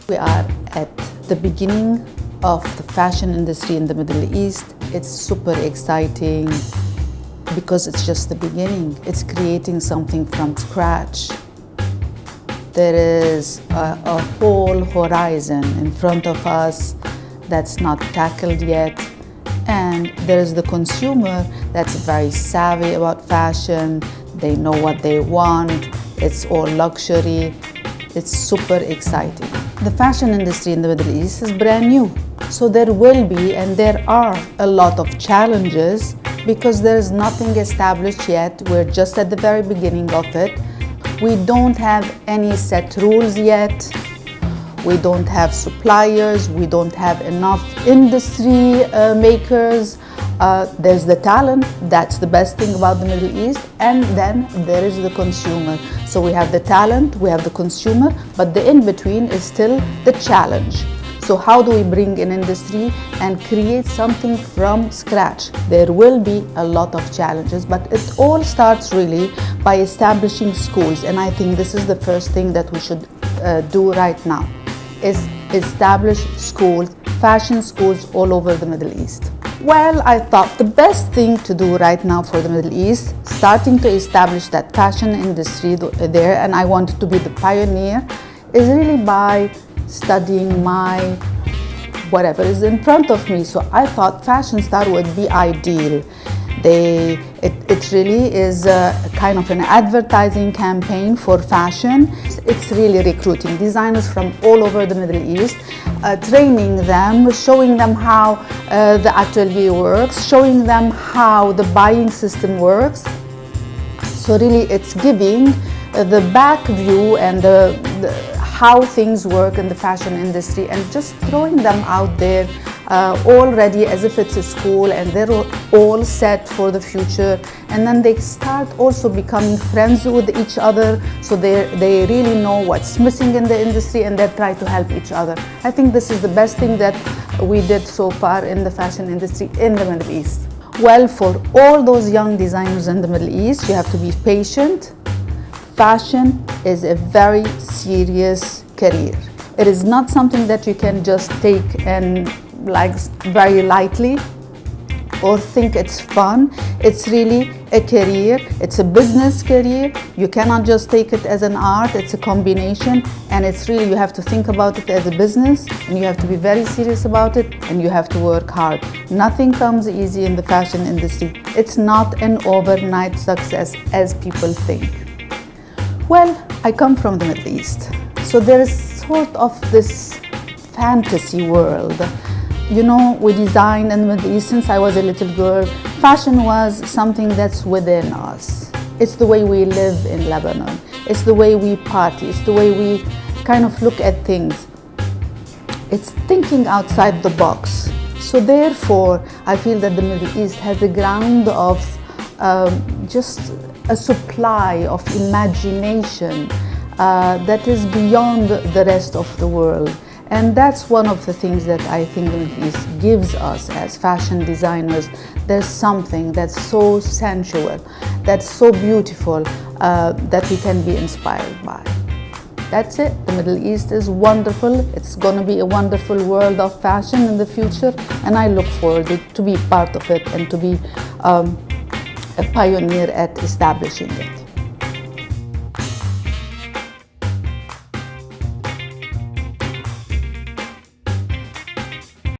We are at the beginning of the fashion industry in the Middle East. It's super exciting because it's just the beginning. It's creating something from scratch. There is a whole horizon in front of us that's not tackled yet. And there is the consumer that's very savvy about fashion. They know what they want. It's all luxury. It's super exciting. The fashion industry in the Middle East is brand new. So there will be, and there are, a lot of challenges because there is nothing established yet. We're just at the very beginning of it. We don't have any set rules yet. We don't have suppliers. We don't have enough industry makers. There's the talent. That's the best thing about the Middle East. And then there is the consumer. So we have the talent, we have the consumer, but the in-between is still the challenge. So how do we bring an industry and create something from scratch? There will be a lot of challenges, but it all starts really by establishing schools. And I think this is the first thing that we should do right now, is establish schools, fashion schools all over the Middle East. Well, I thought the best thing to do right now for the Middle East, starting to establish that fashion industry there, and I wanted to be the pioneer, is really by studying whatever is in front of me. So I thought Fashion Star would be ideal. It really is a kind of an advertising campaign for fashion. It's really recruiting designers from all over the Middle East, training them, showing them how the atelier works, showing them how the buying system works. So really it's giving the back view and how things work in the fashion industry, and just throwing them out there already as if it's a school, and they're all set for the future. And then they start also becoming friends with each other, so they really know what's missing in the industry, and they try to help each other. I think this is the best thing that we did so far in the fashion industry in the Middle East. Well, for all those young designers in the Middle East, you have to be patient. Fashion is a very serious career. It is not something that you can just take and very lightly or think it's fun. It's really a career. It's a business career. You cannot just take it as an art. It's a combination, and it's really, you have to think about it as a business, and you have to be very serious about it, and you have to work hard. Nothing comes easy in the fashion industry. It's not an overnight success as people think. Well, I come from the Middle East, so there is sort of this fantasy world. You know, we design in the Middle East since I was a little girl. Fashion was something that's within us. It's the way we live in Lebanon. It's the way we party. It's the way we kind of look at things. It's thinking outside the box. So therefore, I feel that the Middle East has a ground of just a supply of imagination that is beyond the rest of the world. And that's one of the things that I think the Middle East gives us as fashion designers. There's something that's so sensual, that's so beautiful, that we can be inspired by. That's it. The Middle East is wonderful. It's going to be a wonderful world of fashion in the future, and I look forward to be part of it and to be a pioneer at establishing it.